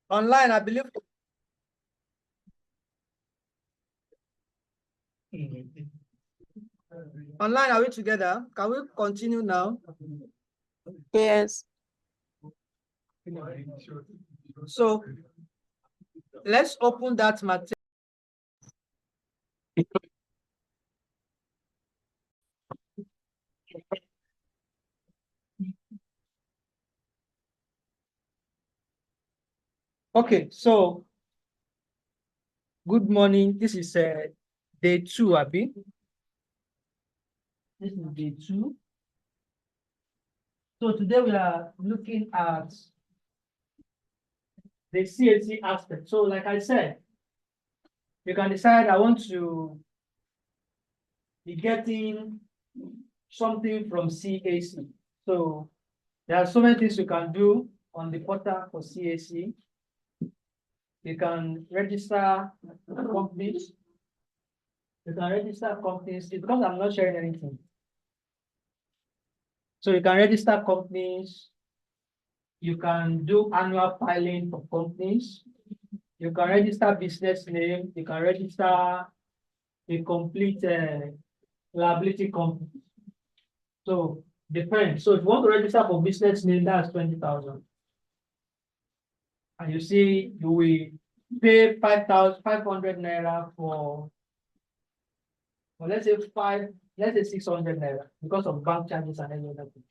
Online, I believe. Online, are we together? Can we continue now? Yes. So let's open that material. Okay, so good morning. This is day 2, Abi. This is day 2. So today we are looking at the CAC aspect. So like I said, you can decide I want to be getting something from CAC. So there are so many things you can do on the portal for CAC. You can register companies. You can register companies. It's because I'm not sharing anything. So you can register companies. You can do annual filing for companies. You can register business name. You can register a complete liability company. So depends. So if you want to register for business name, that's 20,000. And you see, you will pay 5,500 naira for, well, let's say 600 naira because of bank charges and any other thing.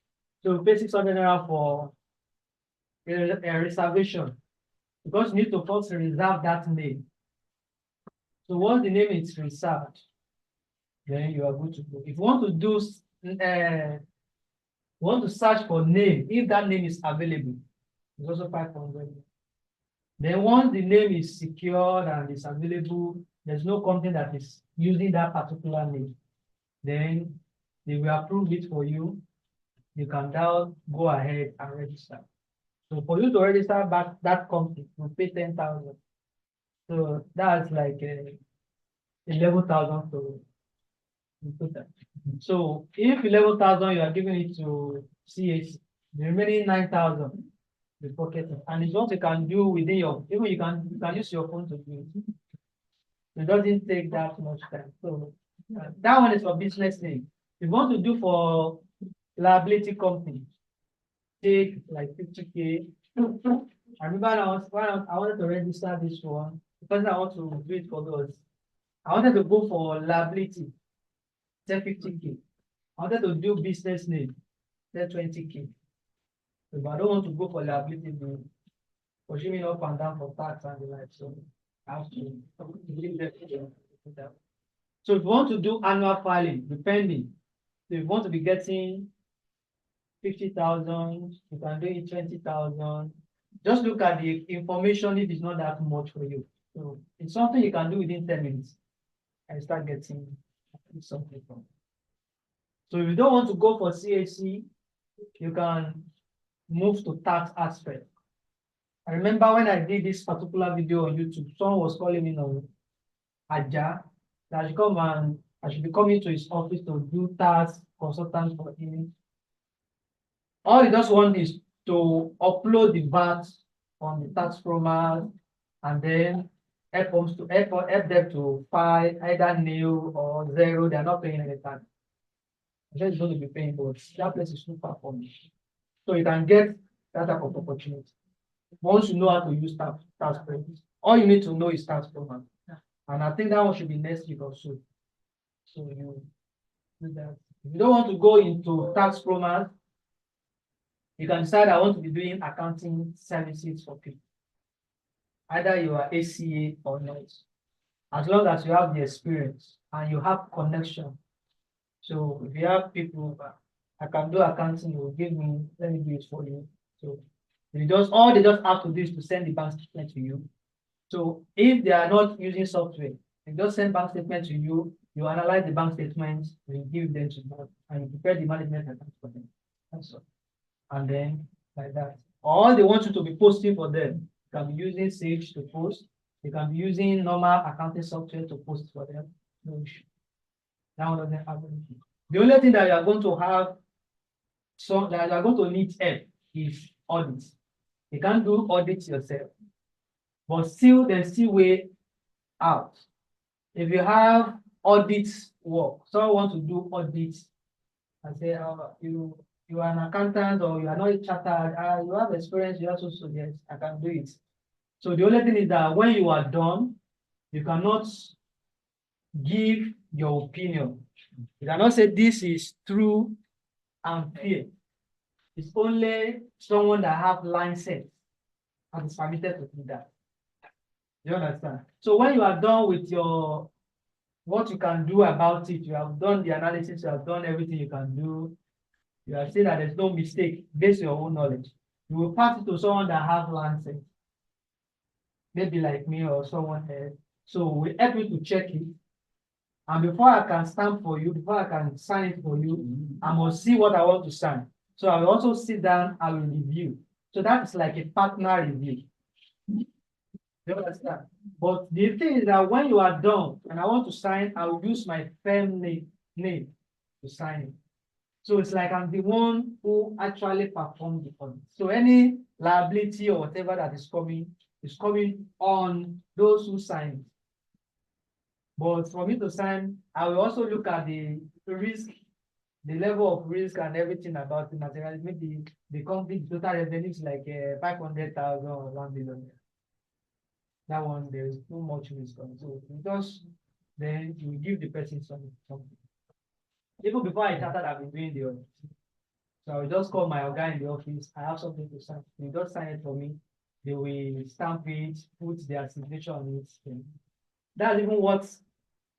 So you pay 600 naira for a reservation because you need to first reserve that name. So once the name is reserved, then you are good to go. If you want to do want to search for name, if that name is available, it's also 500. Then once the name is secured and is available, there's no company that is using that particular name, then they will approve it for you. You can now go ahead and register. So for you to register back that company, you pay 10,000. So that's like 11,000 to put that. So if 11,000 you are giving it to CAC, the remaining 9,000 you pocket it. And it's what you can do within your, even you can use your phone to do it. It doesn't take that much time. So that one is for business name. If you want to do for liability company, take like 50K. I remember I wanted to register this one because I want to do it for those. I wanted to go for liability, say 50K. I wanted to do business name, say 20K. But I don't want to go for liability, pushing me up and down for tax and the like. So I have to leave that. So if you want to do annual filing, depending, so if you want to be getting 50,000, you can do it 20,000. Just look at the information if it's not that much for you. So it's something you can do within 10 minutes and start getting something from it. So if you don't want to go for CAC, you can move to tax aspect. I remember when I did this particular video on YouTube, someone was calling me on Aja that I should come and I should be coming to his office to do tax consultant for him. All he just wants is to upload the VAT on the tax format and then help them to file either nil or zero. They are not paying any tax. I'm just going to be paying, but that place is too far for me. So you can get that type of opportunity. Once you know how to use tax credits, all you need to know is tax format. And I think that one should be next week or so. So you do that. If you don't want to go into tax format, you can decide I want to be doing accounting services for people. Either you are ACA or not. As long as you have the experience and you have connection. So if you have people, I can do accounting, you will give me, let me do it for you. So all they just have to do is to send the bank statement to you. So if they are not using software, they just send bank statement to you, you analyze the bank statements, you give them to them, and you prepare the management account for them. That's all. And then like that. Or they want you to be posting for them. You can be using Sage to post. You can be using normal accounting software to post for them. No issue. That one doesn't have anything. The only thing that you are going to have, so that you are going to need help is audit. You can't do audit yourself. but still there's still way out. If you have audit work, someone want to do audit and say, you are an accountant or you are not a chartered, you have experience, you also so yes, I can do it. So the only thing is that when you are done, you cannot give your opinion. You cannot say this is true and fair. It's only someone that have license and is permitted to do that. Do you understand? So when you are done with your what you can do about it, you have done the analysis, you have done everything you can do, you have said that there's no mistake based on your own knowledge. You will pass it to someone that has license, maybe like me or someone else. So we help you to check it. And before I can stamp for you, before I can sign it for you, I must see what I want to sign. So I will also sit down, I will review. So that's like a partner review. You understand? But the thing is that when you are done and I want to sign, I will use my firm name to sign it. So it's like I'm the one who actually performed the audit. So any liability or whatever that is coming on those who sign. But for me to sign, I will also look at the risk, the level of risk and everything about the material. Maybe the company total revenue is like 500,000 or 1 billion. That one, there is too much risk on it. So you just then you give the person something. Even before I started, I've been doing the audit. So I will just call my guy in the office. I have something to sign. You just sign it for me. They will stamp it, put their signature on it. That's even what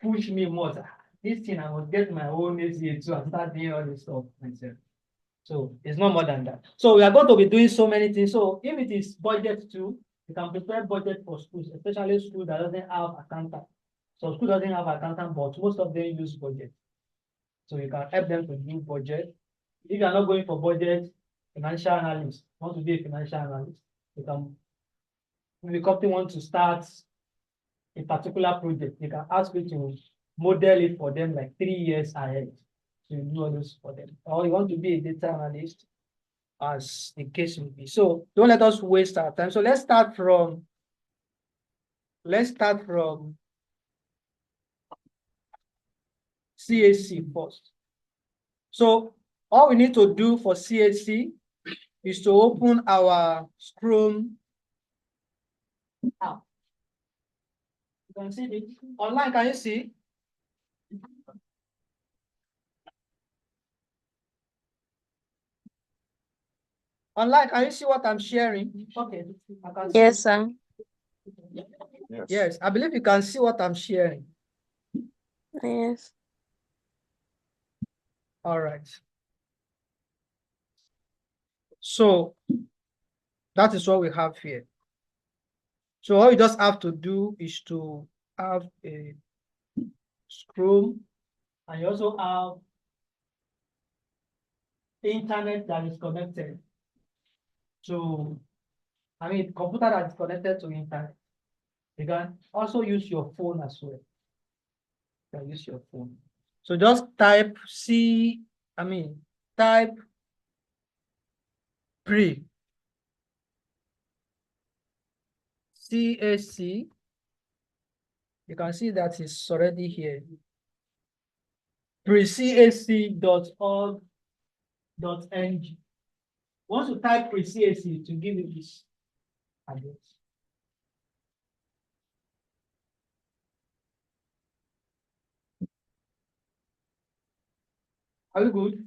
pushed me more. This thing, I must get my own ACA too and start doing all this stuff myself. So it's not more than that. So we are going to be doing so many things. So if it is budget too, you can prepare budget for schools, especially school that doesn't have accountant. So school doesn't have accountant, but most of them use budget. So you can help them to do budget. If you are not going for budget, financial analyst, want to be a financial analyst, you can, if the company wants to start a particular project, you can ask you to model it for them like 3 years ahead. So you do all this for them. Or you want to be a data analyst, as the case will be. So don't let us waste our time. So let's start from CAC first. So all we need to do for CAC is to open our Chrome app. You can see it online. Can you see? Online, can you see what I'm sharing? Okay. I can see. Yes, sir. Yes, I believe you can see what I'm sharing. Yes. All right. So that is what we have here. So all you just have to do is to have a Chrome, and you also have internet that is connected to, computer that is connected to internet. You can also use your phone as well. You can use your phone. So just type type pre CAC. You can see that it's already here. precac.org.ng. Once you type pre-CAC, to give you this address. Are you good?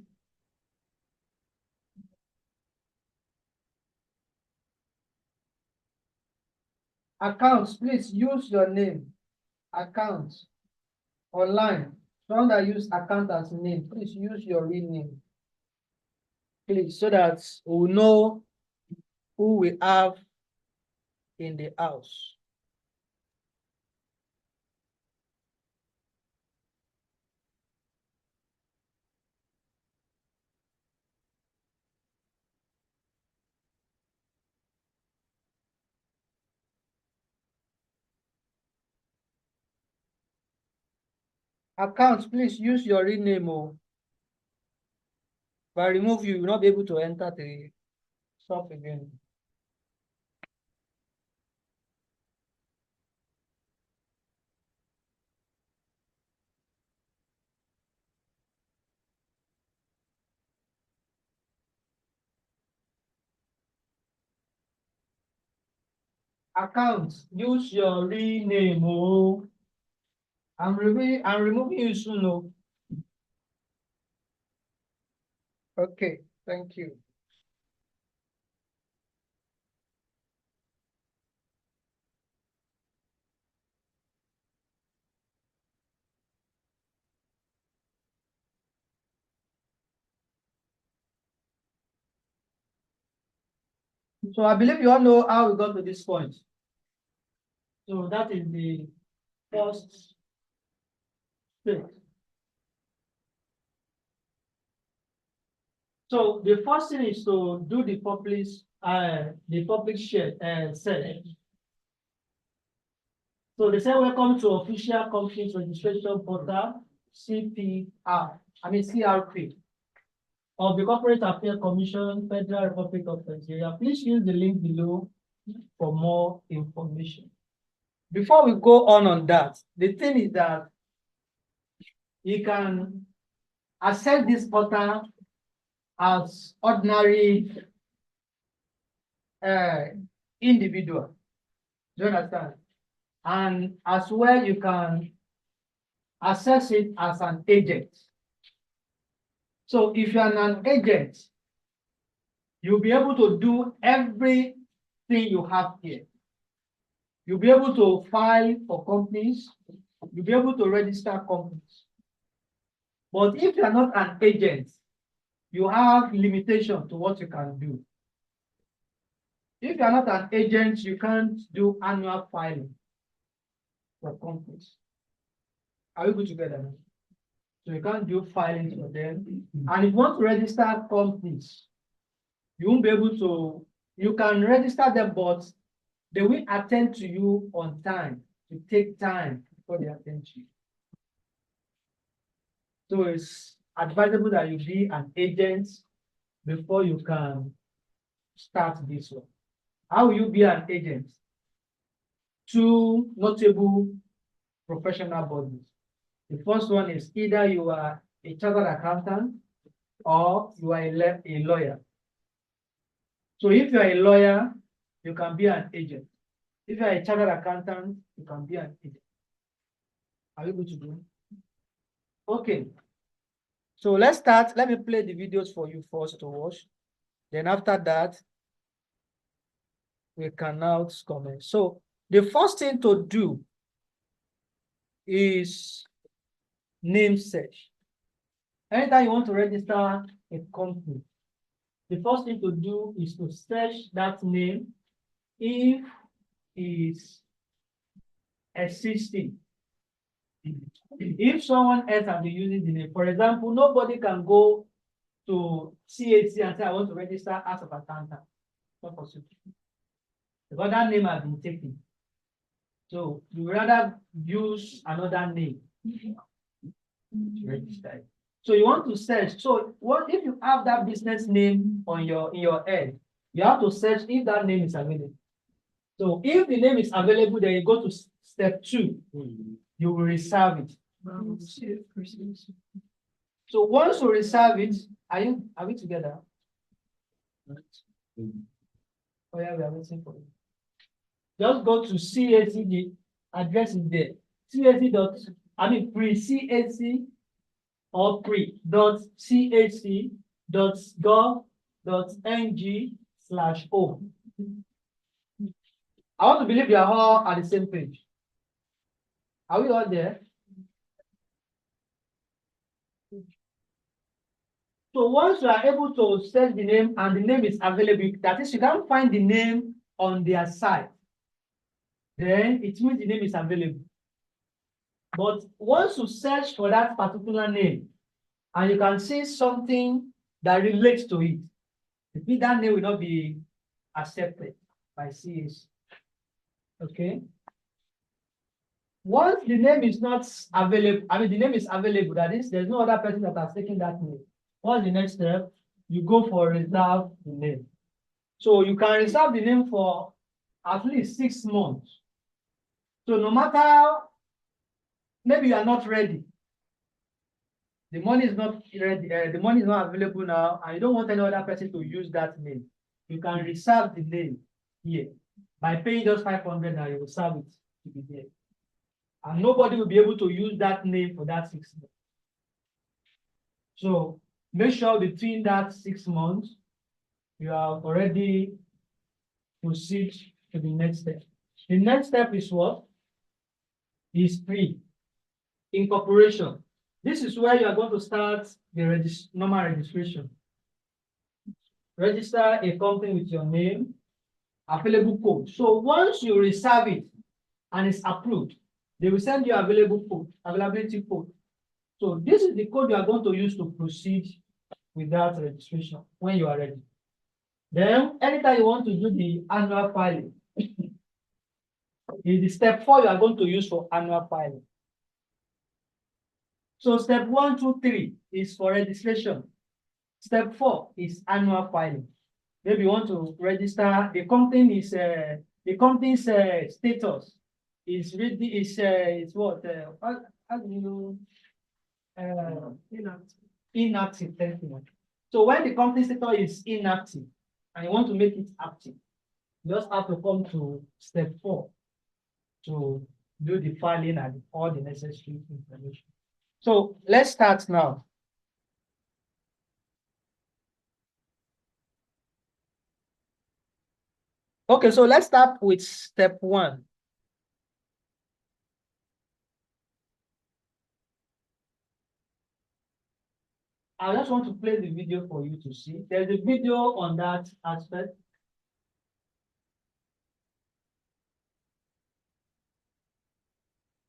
Accounts, please use your name. Accounts online. Someone that use account as name, please use your real name. Please, so that we know who we have in the house. Accounts, please use your real name. If I remove you, you will not be able to enter the shop again. account, use your real name. Oh, I'm removing you soon. Oh. Okay, thank you. So I believe you all know how we got to this point. So that is the first step. So the first thing is to do the public share search. So they say welcome to official companies registration portal CPR. I mean CRP of the Corporate Affairs Commission, Federal Republic of Nigeria. Please use the link below for more information. Before we go on that, the thing is that you can access this portal as ordinary individual. Do you understand? And as well, you can access it as an agent. So if you're an agent, you'll be able to do everything you have here. You'll be able to file for companies. You'll be able to register companies. But if you're not an agent, you have limitation to what you can do. If you're not an agent, you can't do annual filing for companies. Are we good together now? So you can't do filings for them. And if you want to register companies, you won't be able to, you can register them, but they will attend to you on time. To take time before they attend to you. So it's advisable that you be an agent before you can start this one. How will you be an agent? Two notable professional bodies. The first one is either you are a chartered accountant or you are a lawyer. So if you are a lawyer, you can be an agent. If you are a chartered accountant, you can be an agent. Are we good to go? Okay. So let's start. Let me play the videos for you first to watch. Then after that, we can now comment. So the first thing to do is name search. Anytime you want to register a company, the first thing to do is to search that name if it's existing. If someone else has been using the name, for example, nobody can go to CAC and say, I want to register as an accountant. Not possible. Because that name has been taken. So you rather use another name to register it. So you want to search. So what if you have that business name on in your head? You have to search if that name is available. So if the name is available, then you go to step 2. You will reserve it. So once you reserve it, are we together? Oh yeah, we are waiting for you. Just go to CAC, the address is there. pre-CAC or pre.cac.gov.ng/o. I want to believe you are all at the same page. Are we all there? So once you are able to search the name and the name is available, that is, you can't find the name on their site, then it means the name is available. But once you search for that particular name and you can see something that relates to it, that name will not be accepted by CAC. Okay. Once the name is not available, the name is available, that is, there's no other person that has taken that name. What's the next step? You go for reserve the name. So you can reserve the name for at least 6 months. So no matter, maybe you are not ready. The money is not ready, the money is not available now, and you don't want any other person to use that name. You can reserve the name here. By paying just 500 now, you will serve it to be there. And nobody will be able to use that name for that 6 months. So make sure between that 6 months, you have already proceed to the next step. The next step is what? Is pre-incorporation. This is where you are going to start the normal registration. Register a company with your name, available code. So once you reserve it and it's approved, they will send you availability code. So this is the code you are going to use to proceed with that registration when you are ready. Then anytime you want to do the annual filing, is the step 4 you are going to use for annual filing. So step 1, 2, 3 is for registration. Step 4 is annual filing. Maybe you want to register the company the company's status is what how do you inactive. So when the company status is inactive and you want to make it active, you just have to come to step 4 to do the filing and all the necessary information. So let's start now. Okay, so let's start with step 1. I just want to play the video for you to see. There's a video on that aspect.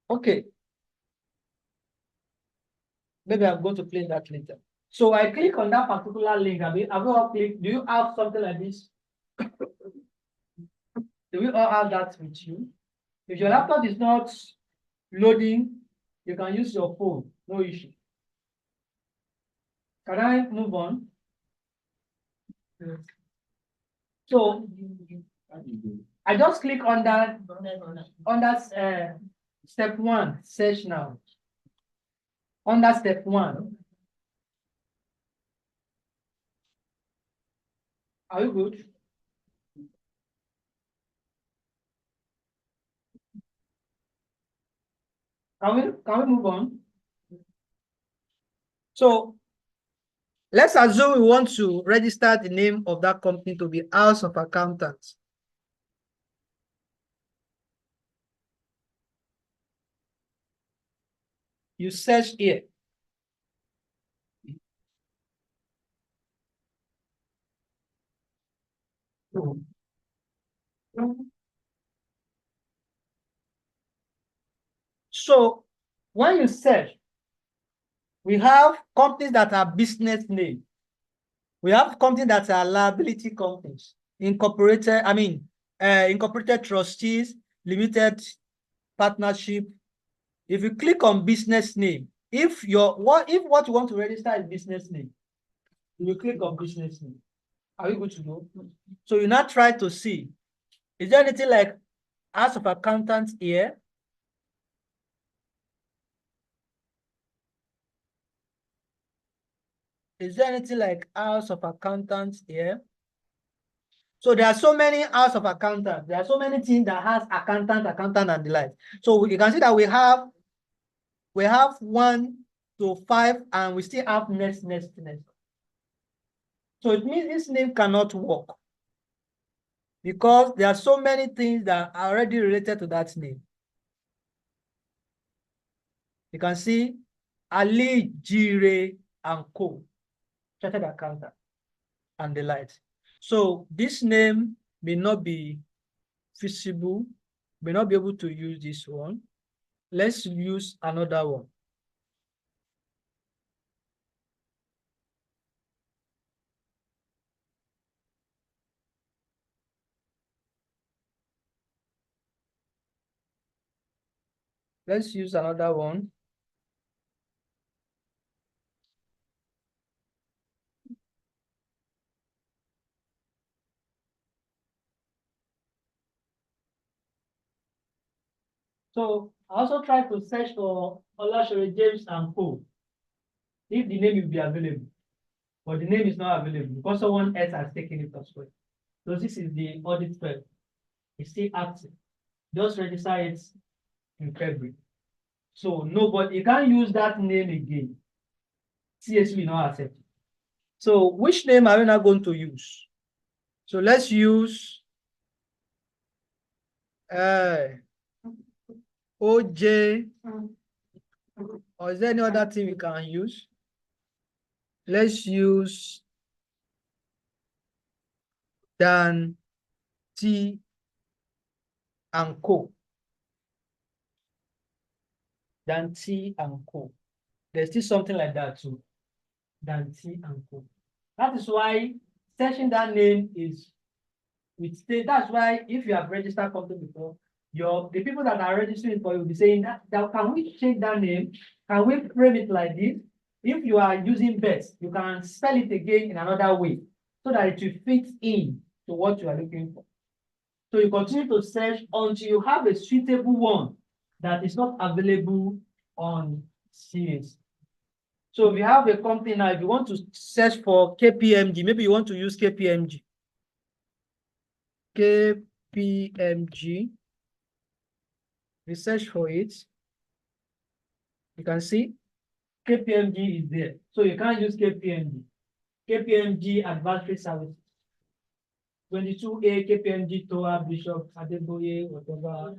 Okay. Maybe I'm going to play that later. So I click on that particular link. Have you all clicked? Do you have something like this? Do we all have that with you? If your laptop is not loading, you can use your phone. No issue. Can I move on? So I just click on that step 1, search now. Under step 1. Are you good? Can we move on? So let's assume we want to register the name of that company to be House of Accountants. You search here. So when you search, we have companies that are business name. We have companies that are liability companies, incorporated trustees, limited partnership. If you click on business name, if what you want to register is business name, you click on business name. Are you good to go? So you now try to see, is there anything like House of Accountants here? Is there anything like House of Accountants here? So there are so many House of Accountants. There are so many things that has accountant, and the like. So you can see that we have 1 to 5, and we still have next. So it means this name cannot work because there are so many things that are already related to that name. You can see Ali Jire and Co. Chartered Accountant and the like. So this name may not be feasible, may not be able to use this one. Let's use another one. Let's use another one. So I also try to search for Olasore James and Co. If the name will be available, but the name is not available because someone else has taken it as well. So this is the audit firm. It's still active. Just register it in February. So nobody, you can't use that name again. CSC will not accept it. So which name are we now going to use? So let's use OJ, or is there any other thing we can use? Let's use Dan T and Co. Dan T and Co. There's still something like that too. Dan T and Co. That is why searching that name is with state. That's why if you have registered company before, the people that are registering for you will be saying that can we change that name? Can we frame it like this? If you are using best, you can spell it again in another way so that it will fit in to what you are looking for. So you continue to search until you have a suitable one that is not available on CAC. So if you have a company now, if you want to search for KPMG, maybe you want to use KPMG. KPMG. We search for it. You can see KPMG is there. So you can't use KPMG. KPMG Advisory Services. 22A KPMG Toa Bishop Adeboye, whatever.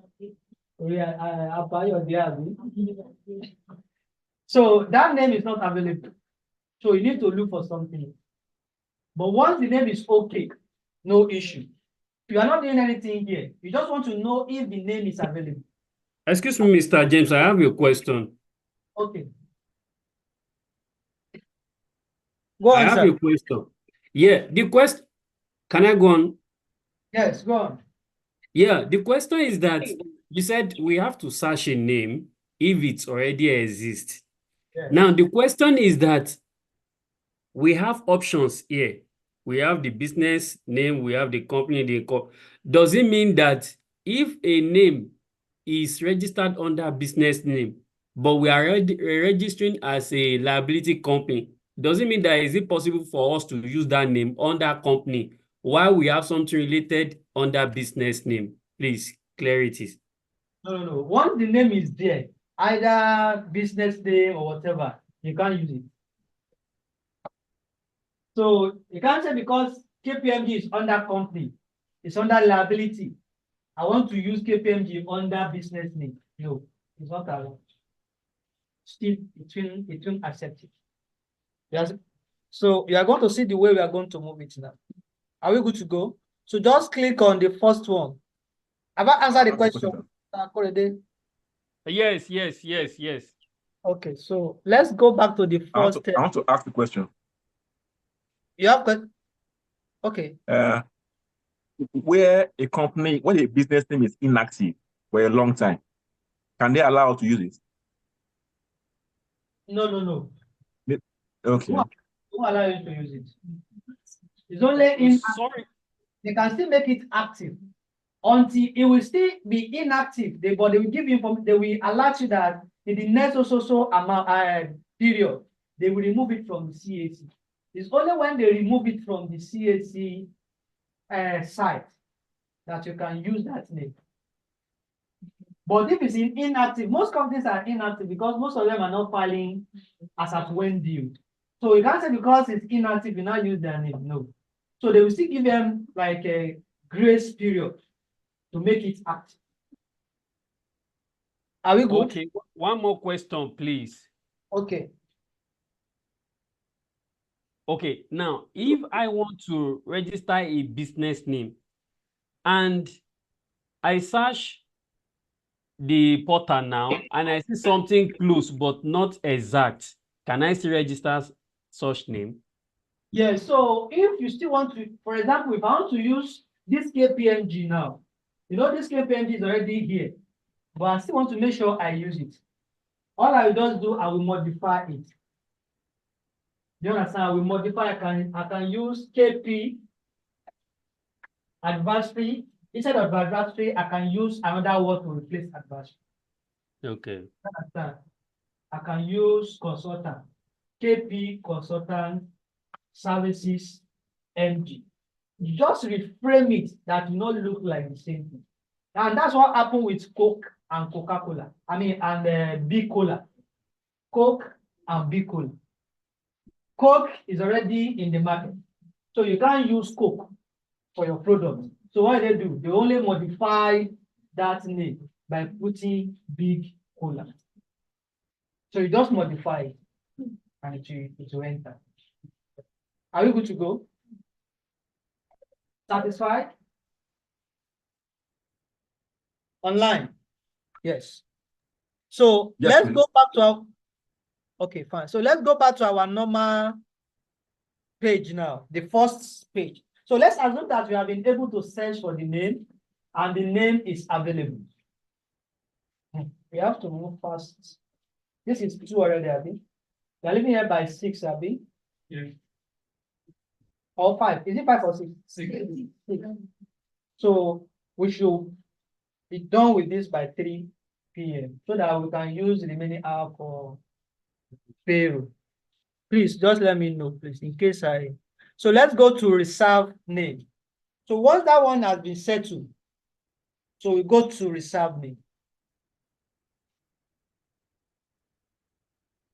So that name is not available. So you need to look for something. But once the name is okay, no issue. You are not doing anything here. You just want to know if the name is available. Excuse me, Mr. James, I have a question. Okay. Go on, I have sir. a question. Yeah, the question, can I go on? Yes, go on. Yeah, the question is that you said we have to search a name if it already exists. Yes. Now, the question is that we have options here. We have the business name, we have the company name. Does it mean that if a name is registered under business name, but we are registering as a liability company, does it mean that is it possible for us to use that name under company while we have something related under business name? Please, clarity. No. Once the name is there, either business name or whatever, you can't use it. So you can't say because KPMG is under company, it's under liability. I want to use KPMG under business name. No, it's not allowed. Still, it will accept it. Yes. So you are going to see the way we are going to move it now. Are we good to go? So just click on the first one. Have I answered the question? Yes. Okay, so let's go back to the first step. I want to ask the question. You have got okay. Where a business name is inactive for a long time, can they allow to use it? No. Okay. Who allow you to use it? It's only in Sorry. they can still make it active until it will still be inactive. But they will give you information, they will alert you that in the next so amount period, they will remove it from the CAC. It's only when they remove it from the CAC site that you can use that name. But if it's inactive, most companies are inactive because most of them are not filing as at when due. So you can't say because it's inactive, you not use their name. No. So they will still give them like a grace period to make it active. Are we good? Okay, one more question, please. Okay. Okay, now, if I want to register a business name and I search the portal now and I see something close but not exact, can I still register such name? Yeah, so if you still want to, for example, if I want to use this KPMG now, you know this KPMG is already here, but I still want to make sure I use it. All I will just do, I will modify it. Do you understand? I will modify, I can use KP advisory. Instead of advisory, I can use another word to replace advisory. Okay. Understand? I can use consultant. KP consultant services MG. You just reframe it that will not look like the same thing. And that's what happened with Coke and Coca-Cola. I mean, and Big Cola. Coke and Big Cola. Coke is already in the market. So you can't use Coke for your product. So what they do? They only modify that name by putting Big Cola. So you just modify it and it will enter. Are we good to go? Satisfied? Online? Yes. So Yes, let's please. go back to our, okay, fine. So let's go back to our normal page now, the first page. So let's assume that we have been able to search for the name and the name is available. We have to move fast. This is 2 already, Abi. We are living here by 6, Abi. Yeah. Or 5. Is it 5 or 6? 6. So we should be done with this by 3 p.m. so that we can use the remaining hour for payroll. Please just let me know, please, in case I. So let's go to reserve name. So once that one has been settled, so we go to reserve name.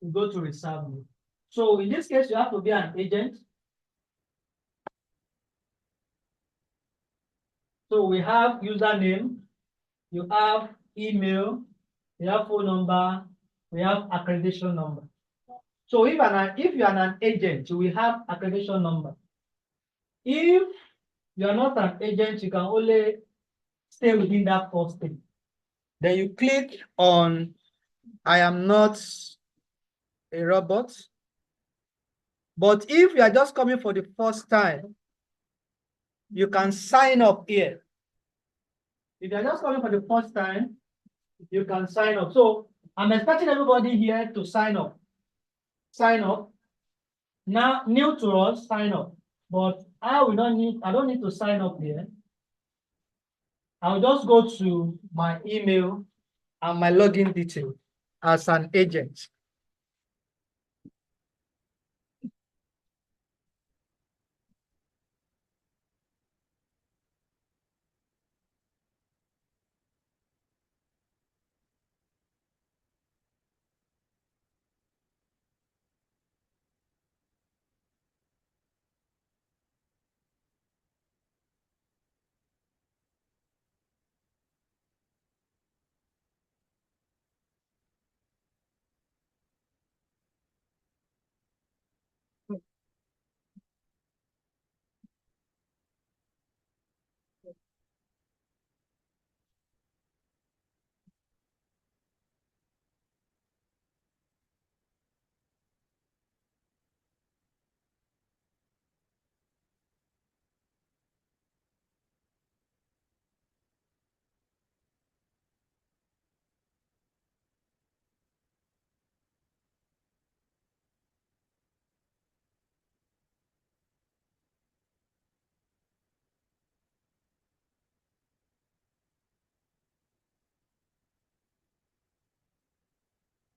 We go to reserve name. So in this case, you have to be an agent. So we have username, you have email, you have phone number, we have accreditation number. So if you are an agent, you will have accreditation number. If you are not an agent, you can only stay within that first thing. Then you click on I am not a robot. But if you are just coming for the first time, you can sign up here. If you are just coming for the first time, you can sign up. So I'm expecting everybody here to sign up. Sign up. Now, new to us, sign up. But I don't need to sign up here. I'll just go to my email and my login detail as an agent.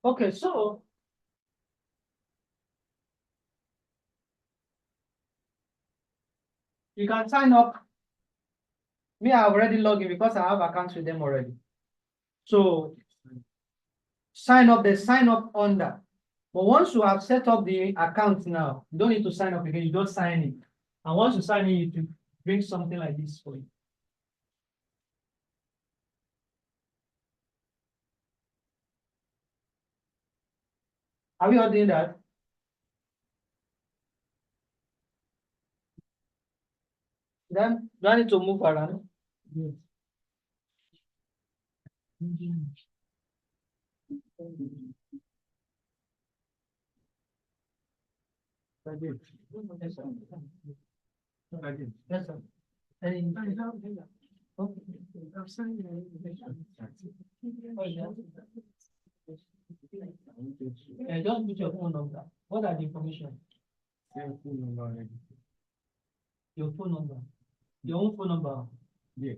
Okay, so you can sign up. Me, I already logged in because I have accounts with them already. So sign up, they sign up under. But once you have set up the account now, you don't need to sign up again, you just sign in. And once you sign in, you to bring something like this for you. Are we all doing that? Then do I need to move around? Yes. Yes, sir. Just put your phone number. What are the information? Your phone number. Your own phone number. Yes.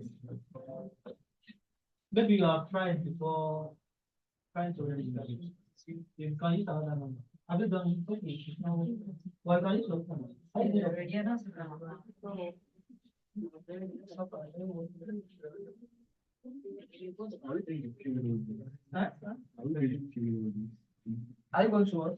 Maybe you have tried before trying to register. You can use another number. Have you done it? Okay. No. Well, can you use your phone? Huh? Are you going to what?